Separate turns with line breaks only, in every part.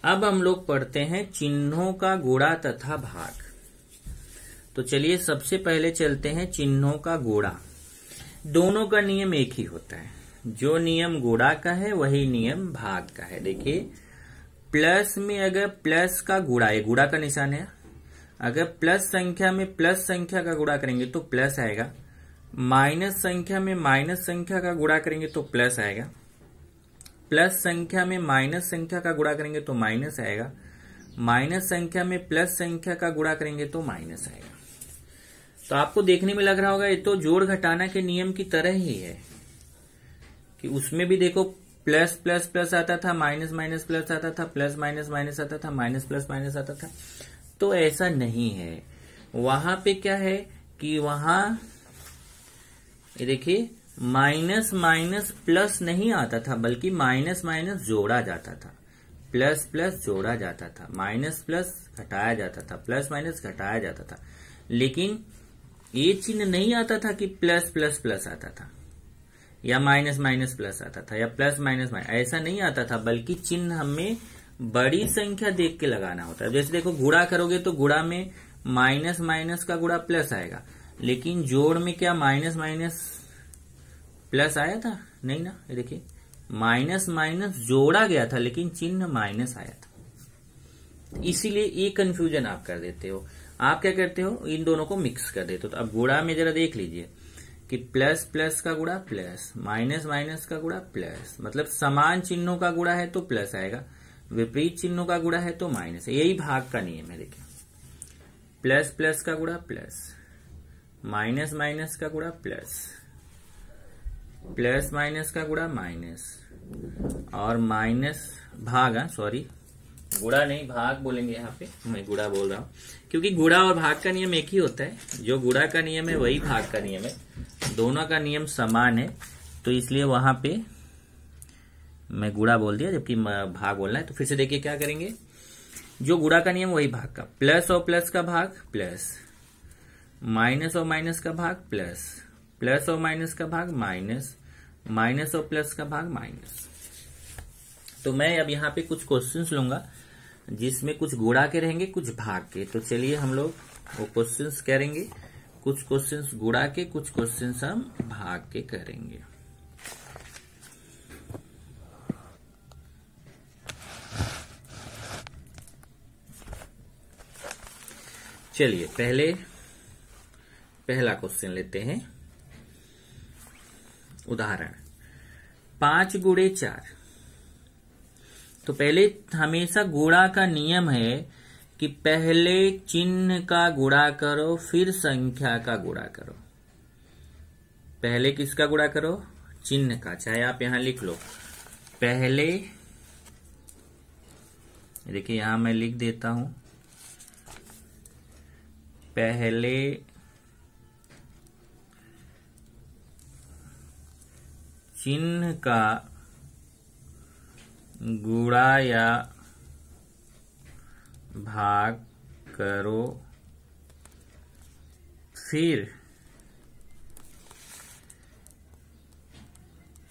अब हम लोग पढ़ते हैं चिन्हों का गुणा तथा भाग। तो चलिए सबसे पहले चलते हैं चिन्हों का गुणा। दोनों का नियम एक ही होता है, जो नियम गुणा का है वही नियम भाग का है। देखिए प्लस में अगर प्लस का गुणा, ये गुणा का निशान है, अगर प्लस संख्या में प्लस संख्या का गुणा करेंगे तो प्लस आएगा, माइनस संख्या में माइनस संख्या का गुणा करेंगे तो प्लस आएगा, प्लस संख्या में माइनस संख्या का गुणा करेंगे तो माइनस आएगा, माइनस संख्या में प्लस संख्या का गुणा करेंगे तो माइनस आएगा। तो आपको देखने में लग रहा होगा ये तो जोड़ घटाना के नियम की तरह ही है कि उसमें भी देखो प्लस प्लस प्लस आता था, माइनस माइनस प्लस आता था, प्लस माइनस माइनस आता था, माइनस प्लस माइनस आता था। तो ऐसा नहीं है, वहां पे क्या है कि वहां ये देखिए माइनस माइनस प्लस नहीं आता था, बल्कि माइनस माइनस जोड़ा जाता था, प्लस प्लस जोड़ा जाता था, माइनस प्लस घटाया जाता था, प्लस माइनस घटाया जाता था। लेकिन ये चिन्ह नहीं आता था कि प्लस प्लस प्लस आता था या माइनस माइनस प्लस आता था या प्लस माइनस माइनस, ऐसा नहीं आता था। बल्कि चिन्ह हमें बड़ी संख्या देख के लगाना होता है। जैसे देखो गुणा करोगे तो गुणा में माइनस माइनस का गुणा प्लस आएगा, लेकिन जोड़ में क्या माइनस माइनस प्लस आया था? नहीं ना। ये देखिए माइनस माइनस जोड़ा गया था लेकिन चिन्ह माइनस आया था, इसीलिए ये कंफ्यूजन आप कर देते हो। आप क्या करते हो, इन दोनों को मिक्स कर देते हो। तो अब गुणा में जरा देख लीजिए कि प्लस प्लस का गुणा प्लस, माइनस माइनस का गुणा प्लस, मतलब समान चिन्हों का गुणा है तो प्लस आएगा, विपरीत चिन्हों का गुणा है तो माइनस। यही भाग का नियम है। देखिए प्लस प्लस का गुणा प्लस, माइनस माइनस का गुणा प्लस, प्लस माइनस का गुणा माइनस, और माइनस भाग, सॉरी गुणा नहीं भाग बोलेंगे, यहाँ पे मैं गुणा बोल रहा हूं क्योंकि गुणा और भाग का नियम एक ही होता है। जो गुणा का नियम है वही भाग का नियम है, दोनों का नियम समान है, तो इसलिए वहां पे मैं गुणा बोल दिया जबकि भाग बोलना है। तो फिर से देखिए क्या करेंगे, जो गुणा का नियम वही भाग का, प्लस और प्लस का भाग प्लस, माइनस और माइनस का भाग प्लस, प्लस और माइनस का भाग माइनस, माइनस और प्लस का भाग माइनस। तो मैं अब यहाँ पे कुछ क्वेश्चंस लूंगा जिसमें कुछ गुणा के रहेंगे कुछ भाग के। तो चलिए हम लोग वो क्वेश्चंस करेंगे, कुछ क्वेश्चंस गुणा के, कुछ क्वेश्चंस हम भाग के करेंगे। चलिए पहला क्वेश्चन लेते हैं। उदाहरण 5 गुणे 4। तो पहले हमेशा गुणा का नियम है कि पहले चिन्ह का गुणा करो फिर संख्या का गुणा करो। पहले किसका गुणा करो? चिन्ह का। चाहे आप यहां लिख लो पहले, देखिए यहां मैं लिख देता हूं, पहले चिन्ह का गुणा या भाग करो, फिर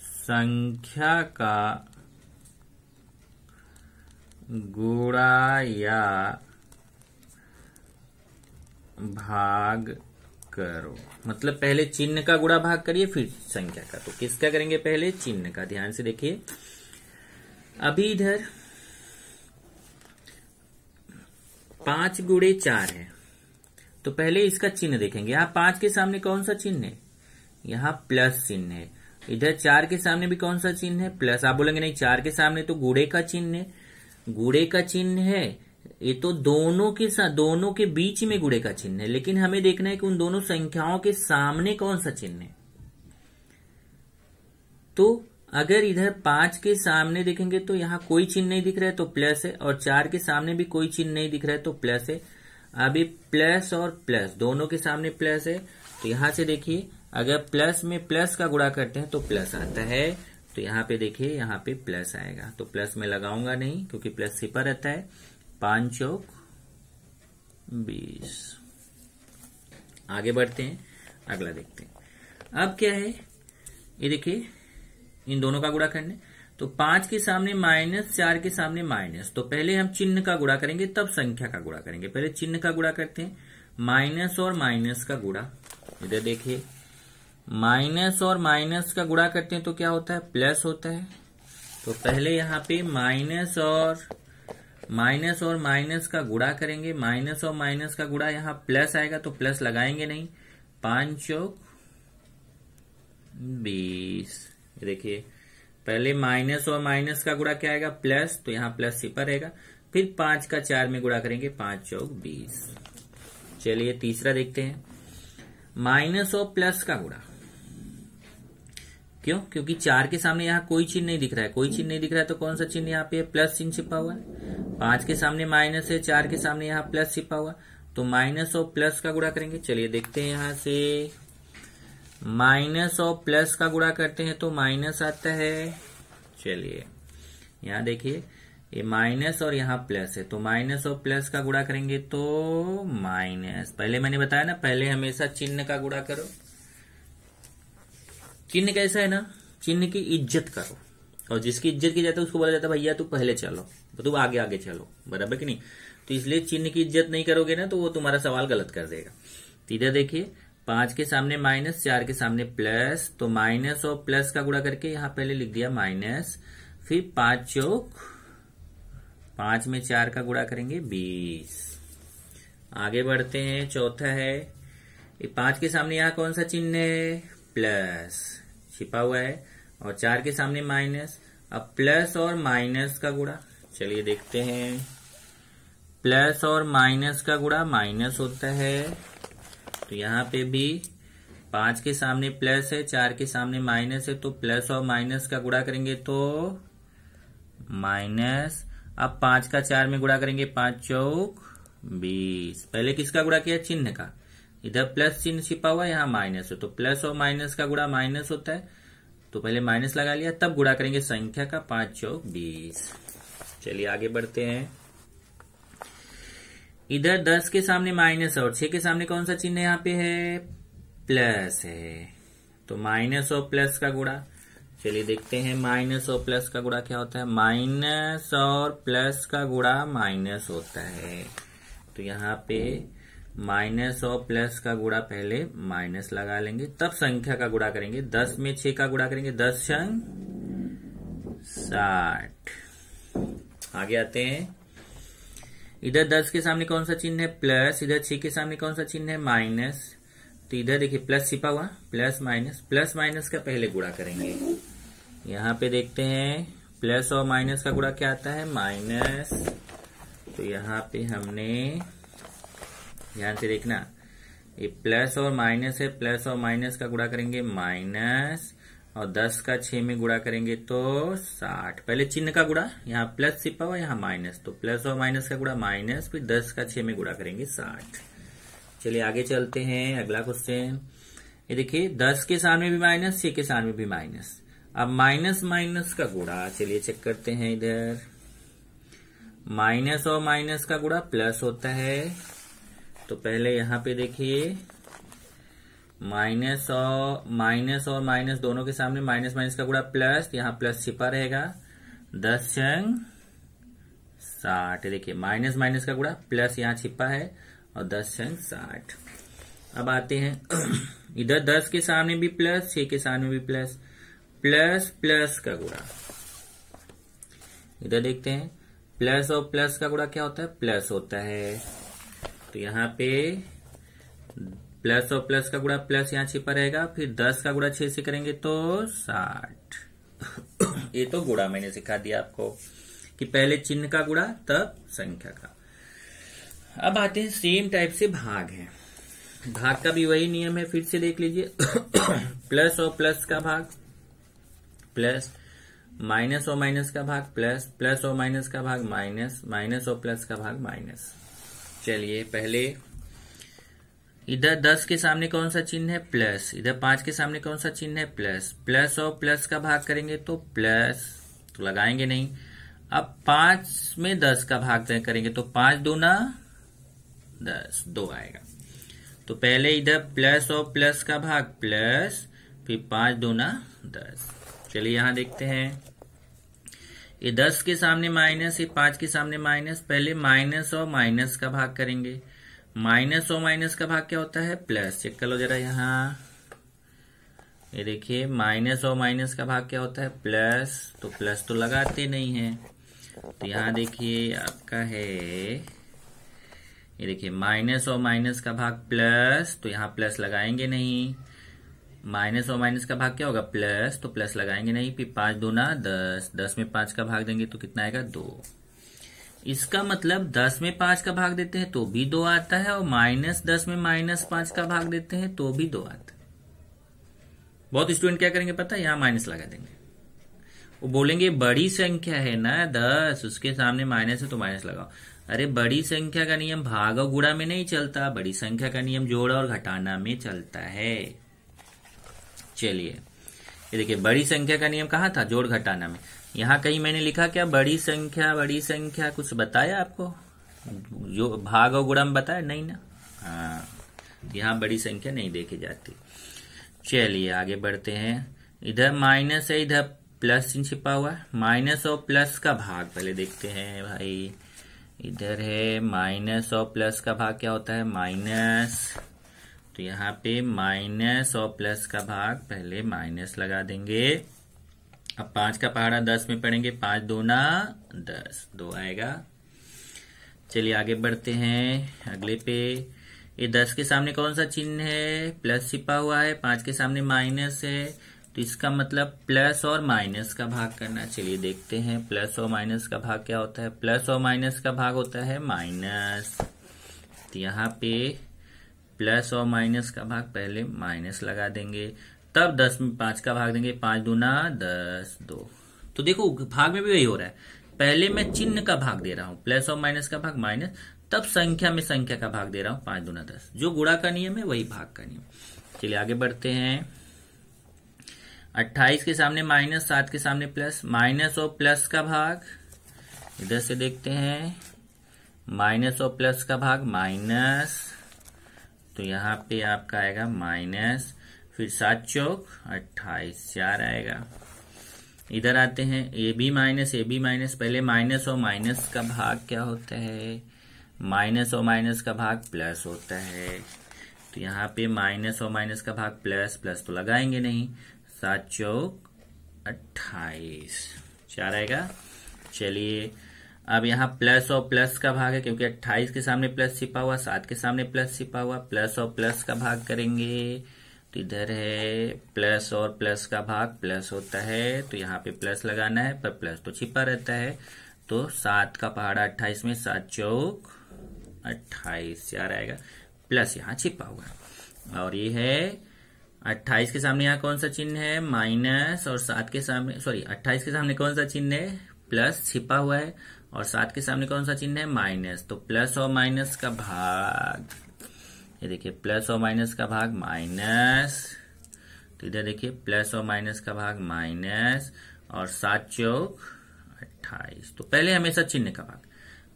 संख्या का गुणा या भाग करो। मतलब पहले चिन्ह का गुणा भाग करिए फिर संख्या का। तो किसका करेंगे? पहले चिन्ह का। ध्यान से देखिए, अभी इधर 5 गुणे 4 है, तो पहले इसका चिन्ह देखेंगे। यहां 5 के सामने कौन सा चिन्ह है? यहां प्लस चिन्ह है। इधर 4 के सामने भी कौन सा चिन्ह है? प्लस। आप बोलेंगे नहीं 4 के सामने तो गुणे का चिन्ह है, गुणे का चिन्ह है, ये तो दोनों के साथ, दोनों के बीच में गुणे का चिन्ह है। लेकिन हमें देखना है कि उन दोनों संख्याओं के सामने कौन सा चिन्ह है। तो अगर इधर 5 के सामने देखेंगे तो यहां कोई चिन्ह नहीं दिख रहा है तो प्लस है, और 4 के सामने भी कोई चिन्ह नहीं दिख रहा है तो प्लस है। अभी प्लस और प्लस दोनों के सामने प्लस है, तो यहां से देखिए अगर प्लस में प्लस का गुणा करते हैं तो प्लस आता है। तो यहाँ पे देखिए यहाँ पे प्लस आएगा, तो प्लस में लगाऊंगा नहीं क्योंकि प्लस सिपर रहता है। 5 चौक 20। आगे बढ़ते हैं, अगला देखते हैं। अब क्या है, ये देखिए इन दोनों का गुणा करने, तो 5 के सामने माइनस, 4 के सामने माइनस। तो पहले हम चिन्ह का गुणा करेंगे तब संख्या का गुणा करेंगे। पहले चिन्ह का गुणा करते हैं, माइनस और माइनस का गुणा। इधर देखिए, माइनस और माइनस का गुणा करते हैं तो क्या होता है, प्लस होता है। तो पहले यहाँ पे माइनस और माइनस का गुणा करेंगे। माइनस और माइनस का गुणा, यहाँ प्लस आएगा तो प्लस लगाएंगे नहीं। 5 चौक 20। देखिए, पहले माइनस और माइनस का गुणा क्या आएगा, प्लस, तो यहाँ प्लस सिपा रहेगा। फिर 5 का 4 में गुणा करेंगे, 5 चौक 20। चलिए तीसरा देखते हैं, माइनस और प्लस का गुणा। क्यों? क्योंकि 4 के सामने यहाँ कोई चिन्ह नहीं दिख रहा है। कोई चिन्ह नहीं दिख रहा है तो कौन सा चिन्ह यहाँ पे प्लस चिन्ह छिपा हुआ है। 5 के सामने माइनस है, 4 के सामने यहाँ प्लस छिपा हुआ, तो माइनस और प्लस का गुणा करेंगे। चलिए देखते हैं, यहाँ से माइनस और प्लस का गुणा करते हैं तो माइनस आता है। चलिए यहाँ देखिए, ये माइनस और यहाँ प्लस है, तो माइनस और प्लस का गुणा करेंगे तो माइनस। पहले मैंने बताया ना, पहले हमेशा चिन्ह का गुणा करो। चिन्ह कैसा है ना, चिन्ह की इज्जत करो, और जिसकी इज्जत की जाती है उसको बोला जाता है भैया तू पहले चलो, तू आगे आगे चलो, बराबर कि नहीं। तो इसलिए चिन्ह की इज्जत नहीं करोगे ना तो वो तुम्हारा सवाल गलत कर देगा। तो इधर देखिए, 5 के सामने माइनस, 4 के सामने प्लस, तो माइनस और प्लस का गुणा करके यहाँ पहले लिख दिया माइनस। फिर 5 चौक 5 में 4 का गुणा करेंगे 20। आगे बढ़ते हैं, चौथा है, ये 5 के सामने यहाँ कौन सा चिन्ह है, प्लस छिपा हुआ है, और 4 के सामने माइनस। अब प्लस और माइनस का गुणा, चलिए देखते हैं, प्लस और माइनस का गुणा माइनस होता है। तो यहाँ पे भी 5 के सामने प्लस है, 4 के सामने माइनस है, तो प्लस और माइनस का गुणा करेंगे तो माइनस। अब 5 का 4 में गुणा करेंगे, 5 चौक 20। पहले किसका गुणा किया, चिन्ह का। इधर प्लस चिन्ह छिपा हुआ है, यहाँ माइनस है, तो प्लस और माइनस का गुणा माइनस होता है, तो पहले माइनस लगा लिया, तब गुणा करेंगे संख्या का, 5 चौक 20। चलिए आगे बढ़ते हैं, इधर 10 के सामने माइनस और 6 के सामने कौन सा चिन्ह यहाँ पे है, प्लस है, तो माइनस और प्लस का गुणा। चलिए देखते हैं, माइनस और प्लस का गुणा क्या होता है, माइनस और प्लस का गुणा माइनस होता है। तो यहाँ पे माइनस और प्लस का गुणा, पहले माइनस लगा लेंगे तब संख्या का गुणा करेंगे। 10 में 6 का गुणा करेंगे, 10 छंग 60। आगे आते हैं, इधर 10 के सामने कौन सा चिन्ह है, प्लस, इधर 6 के सामने कौन सा चिन्ह है, माइनस। तो इधर देखिए प्लस छिपा हुआ, प्लस माइनस का पहले गुणा करेंगे। यहाँ पे देखते हैं, प्लस और माइनस का गुणा क्या आता है, माइनस। तो यहाँ पे हमने ध्यान से देखना, ये प्लस और माइनस है, प्लस और माइनस का गुणा करेंगे माइनस, और 10 का 6 में गुणा करेंगे तो 60। पहले चिन्ह का गुणा, यहाँ प्लस छिपा हुआ, यहाँ माइनस, तो प्लस और माइनस का गुणा माइनस, फिर 10 का 6 में गुणा करेंगे 60। चलिए आगे चलते हैं, अगला क्वेश्चन। ये देखिए, 10 के सामने भी माइनस, 6 के सामने भी माइनस। अब माइनस माइनस का गुणा, चलिए चेक करते हैं। इधर माइनस और माइनस का गुणा प्लस होता है, तो पहले यहाँ पे देखिए, माइनस और माइनस दोनों के सामने माइनस का गुणा प्लस, यहाँ प्लस छिपा रहेगा, 10 छंग 60। देखिए माइनस का गुणा प्लस यहाँ छिपा है, और 10 छंग 60। अब आते हैं, इधर 10 के सामने भी प्लस, 6 के सामने भी प्लस, प्लस प्लस का गुणा। इधर देखते हैं, प्लस और प्लस का गुणा क्या होता है, प्लस होता है। तो यहाँ पे प्लस और प्लस का गुणा प्लस यहाँ छिपा रहेगा, फिर 10 का गुणा 6 से करेंगे तो 60। ये तो गुणा मैंने सिखा दिया आपको कि पहले चिन्ह का गुणा तब संख्या का। अब आते हैं, सेम टाइप से भाग है। भाग का भी वही नियम है, फिर से देख लीजिए। प्लस और प्लस का भाग प्लस, माइनस और माइनस का भाग प्लस, प्लस और माइनस का भाग माइनस, माइनस और प्लस का भाग माइनस। चलिए पहले इधर 10 के सामने कौन सा चिन्ह है, प्लस, इधर 5 के सामने कौन सा चिन्ह है, प्लस। प्लस और प्लस का भाग करेंगे तो प्लस, तो लगाएंगे नहीं। अब 5 में 10 का भाग करेंगे तो 5 दूना 10, 2 आएगा। तो पहले इधर प्लस और प्लस का भाग प्लस, फिर 5 दूना 10। चलिए यहां देखते हैं, ये 10 के सामने माइनस, ये 5 के सामने माइनस। पहले माइनस और माइनस का भाग करेंगे। माइनस और माइनस का भाग क्या होता है? प्लस। चेक कर लो जरा यहाँ, ये देखिए माइनस और माइनस का भाग क्या होता है? प्लस। तो प्लस तो लगाते नहीं है, तो यहाँ देखिए आपका है, ये देखिए माइनस और माइनस का भाग प्लस, तो यहाँ प्लस लगाएंगे नहीं। माइनस और माइनस का भाग क्या होगा? प्लस, तो प्लस लगाएंगे नहीं। फिर 5 दूना 10, 10 में 5 का भाग देंगे तो कितना आएगा? 2। इसका मतलब 10 में 5 का भाग देते हैं तो भी 2 आता है, और माइनस 10 में माइनस 5 का भाग देते हैं तो भी 2 आता है। बहुत स्टूडेंट क्या करेंगे पता है? यहाँ माइनस लगा देंगे। वो बोलेंगे बड़ी संख्या है ना 10, उसके सामने माइनस है तो माइनस लगाओ। अरे बड़ी संख्या का नियम भाग और गुणा में नहीं चलता, बड़ी संख्या का नियम जोड़ और घटाना में चलता है। चलिए ये देखिए बड़ी संख्या का नियम कहाँ था? जोड़ घटाना में। यहाँ कहीं मैंने लिखा क्या बड़ी संख्या कुछ बताया आपको? जो भाग और गुणा में बताया नहीं ना? हाँ, यहाँ बड़ी संख्या नहीं देखी जाती। चलिए आगे बढ़ते हैं। इधर माइनस है, इधर प्लस चिन्ह छिपा हुआ है। माइनस और प्लस का भाग पहले देखते हैं भाई। इधर है माइनस और प्लस का भाग क्या होता है? माइनस। तो यहाँ पे माइनस और प्लस का भाग पहले माइनस लगा देंगे। अब 5 का पहाड़ा 10 में पढ़ेंगे। 5 दूना 10, 2 आएगा। चलिए आगे बढ़ते हैं अगले पे। ये 10 के सामने कौन सा चिन्ह है? प्लस छिपा हुआ है। 5 के सामने माइनस है, तो इसका मतलब प्लस और माइनस का भाग करना। चलिए देखते हैं प्लस और माइनस का भाग क्या होता है। प्लस और माइनस का भाग होता है माइनस। तो यहाँ पे प्लस और माइनस का भाग पहले माइनस लगा देंगे, तब 10 में 5 का भाग देंगे। 5 दूना 10, 2। तो देखो भाग में भी वही हो रहा है, पहले मैं चिन्ह का भाग दे रहा हूं, प्लस और माइनस का भाग माइनस, तब संख्या में संख्या का भाग दे रहा हूं। 5 दूना 10, जो गुणा का नियम है वही भाग का नियम। चलिए आगे बढ़ते हैं। 28 के सामने माइनस, 7 के सामने प्लस। माइनस और प्लस का भाग इधर से देखते हैं। माइनस और प्लस का भाग माइनस, तो यहाँ पे आपका आएगा माइनस। फिर 7 चौक 28, 4 आएगा। इधर आते हैं, ए बी माइनस। पहले माइनस और माइनस का भाग क्या होता है? माइनस और माइनस का भाग प्लस होता है। तो यहाँ पे माइनस और माइनस का भाग प्लस, प्लस तो लगाएंगे नहीं। 7 चौक 28, 4 आएगा। चलिए अब यहाँ प्लस और प्लस का भाग है, क्योंकि 28 के सामने प्लस छिपा हुआ, 7 के सामने प्लस छिपा हुआ। प्लस और प्लस का भाग करेंगे, तो इधर है प्लस और प्लस का भाग प्लस होता है, तो यहाँ पे प्लस लगाना है, पर प्लस तो छिपा रहता है। तो 7 का पहाड़ा 28 में, 7 चौक 28, 4 आएगा। प्लस यहाँ छिपा हुआ है। और ये है 28 के सामने यहाँ कौन सा चिन्ह है? माइनस। और 7 के सामने 28 के सामने कौन सा चिन्ह है? प्लस छिपा हुआ है। और 7 के सामने कौन सा चिन्ह है? माइनस। तो प्लस और माइनस का भाग, ये देखिए प्लस और माइनस का भाग माइनस। तो इधर देखिए प्लस और माइनस का भाग माइनस, और 7 चौक 28। तो पहले हमेशा चिन्ह का भाग,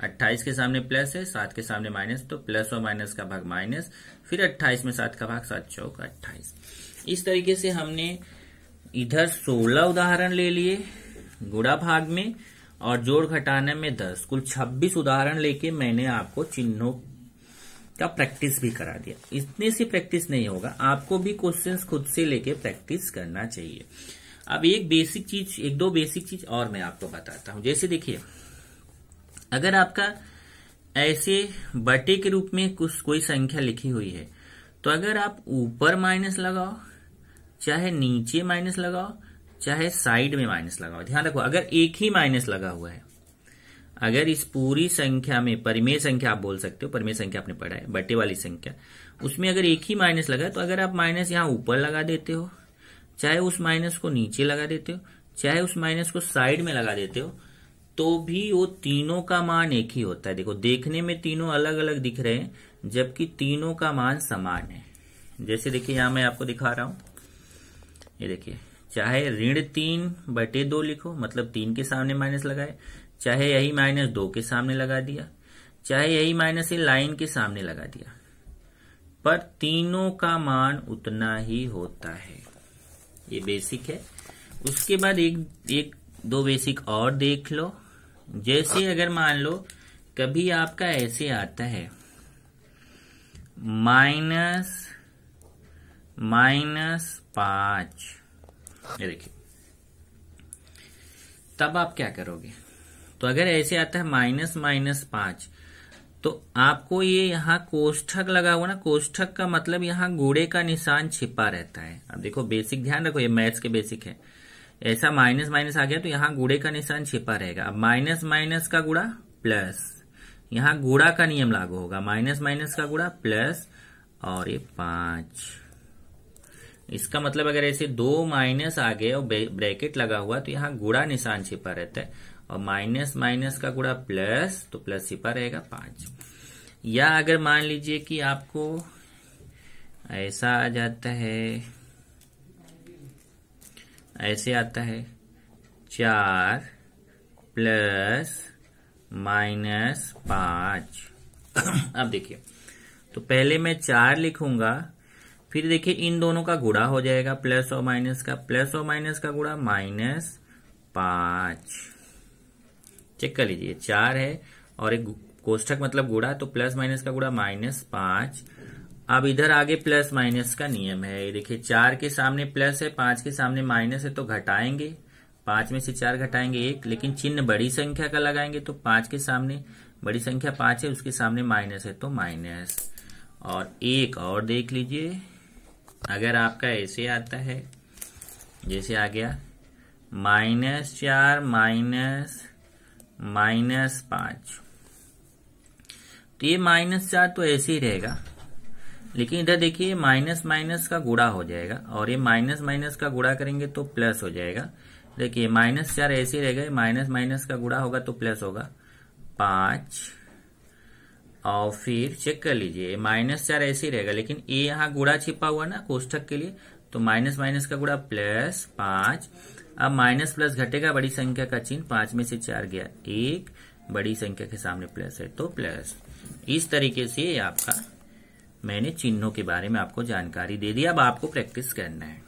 28 के सामने प्लस है, 7 के सामने माइनस, तो प्लस और माइनस का भाग माइनस। फिर 28 में 7 का भाग, 7 चौक 28। इस तरीके से हमने इधर 16 उदाहरण ले लिए गुणा भाग में, और जोड़ घटाने में 10, कुल 26 उदाहरण लेके मैंने आपको चिन्हों का प्रैक्टिस भी करा दिया। इतने से प्रैक्टिस नहीं होगा, आपको भी क्वेश्चंस खुद से लेके प्रैक्टिस करना चाहिए। अब एक दो बेसिक चीज और मैं आपको बताता हूं। जैसे देखिए, अगर आपका ऐसे बटे के रूप में कोई संख्या लिखी हुई है, तो अगर आप ऊपर माइनस लगाओ, चाहे नीचे माइनस लगाओ, चाहे साइड में माइनस लगाओ, ध्यान रखो अगर एक ही माइनस लगा हुआ है, अगर इस पूरी संख्या में, परिमेय संख्या आप बोल सकते हो, परिमेय संख्या आपने पढ़ा है, बटे वाली संख्या, उसमें अगर एक ही माइनस लगा है, तो अगर आप माइनस यहाँ ऊपर लगा देते हो, चाहे उस माइनस को नीचे लगा देते हो, चाहे उस माइनस को साइड में लगा देते हो, तो भी वो तीनों का मान एक ही होता है। देखो देखने में तीनों अलग अलग दिख रहे हैं, जबकि तीनों का मान समान है। जैसे देखिए यहाँ मैं आपको दिखा रहा हूं, ये देखिए, चाहे ऋण3/2 लिखो, मतलब 3 के सामने माइनस लगाए, चाहे यही -2 के सामने लगा दिया, चाहे यही माइनस लाइन के सामने लगा दिया, पर तीनों का मान उतना ही होता है। ये बेसिक है। उसके बाद एक दो बेसिक और देख लो। जैसे अगर मान लो कभी आपका ऐसे आता है -5, ये देखिए, तब आप क्या करोगे? तो अगर ऐसे आता है -5, तो आपको ये यहाँ कोष्ठक लगा हुआ ना, कोष्ठक का मतलब यहाँ गुणे का निशान छिपा रहता है। अब देखो बेसिक ध्यान रखो, ये मैथ्स के बेसिक है। ऐसा माइनस माइनस आ गया तो यहाँ गुणे का निशान छिपा रहेगा। अब माइनस माइनस का गुणा प्लस, यहाँ गुणा का नियम लागू होगा, माइनस माइनस का गुणा प्लस, और ये 5। इसका मतलब अगर ऐसे 2 माइनस आ गए और ब्रैकेट लगा हुआ तो यहाँ गुणा निशान छिपा रहता है, और माइनस माइनस का गुणा प्लस, तो प्लस छिपा रहेगा 5। या अगर मान लीजिए कि आपको ऐसा आ जाता है, ऐसे आता है 4 प्लस -5। अब देखिए, तो पहले मैं 4 लिखूंगा, फिर देखिए इन दोनों का गुणा हो जाएगा, प्लस और माइनस का, प्लस और माइनस का गुणा -5। चेक कर लीजिए, 4 है और एक कोष्ठक मतलब गुणा, तो प्लस माइनस का गुणा -5। अब इधर आगे प्लस माइनस का नियम है। ये देखिए 4 के सामने प्लस है, 5 के सामने माइनस है, तो घटाएंगे, 5 में से 4 घटाएंगे 1, लेकिन चिन्ह बड़ी संख्या का लगाएंगे, तो 5 के सामने बड़ी संख्या 5 है, उसके सामने माइनस है तो माइनस। और एक और देख लीजिए, अगर आपका ऐसे आता है, जैसे आ गया -4 -5, तो ये -4 तो ऐसे ही रहेगा, लेकिन इधर देखिए माइनस माइनस का गुणा हो जाएगा, और ये माइनस माइनस का गुणा करेंगे तो प्लस हो जाएगा। देखिए -4 ऐसे ही रहेगा, माइनस माइनस का गुणा होगा तो प्लस होगा 5। और फिर चेक कर लीजिए, -4 ऐसे ही रहेगा, लेकिन ये यहाँ गुणा छिपा हुआ ना कोष्ठक के लिए, तो माइनस माइनस का गुणा प्लस 5। अब माइनस प्लस घटेगा, बड़ी संख्या का चिन्ह, 5 में से 4 गया 1, बड़ी संख्या के सामने प्लस है तो प्लस। इस तरीके से ये आपका मैंने चिन्हों के बारे में आपको जानकारी दे दी। अब आपको प्रैक्टिस करना है।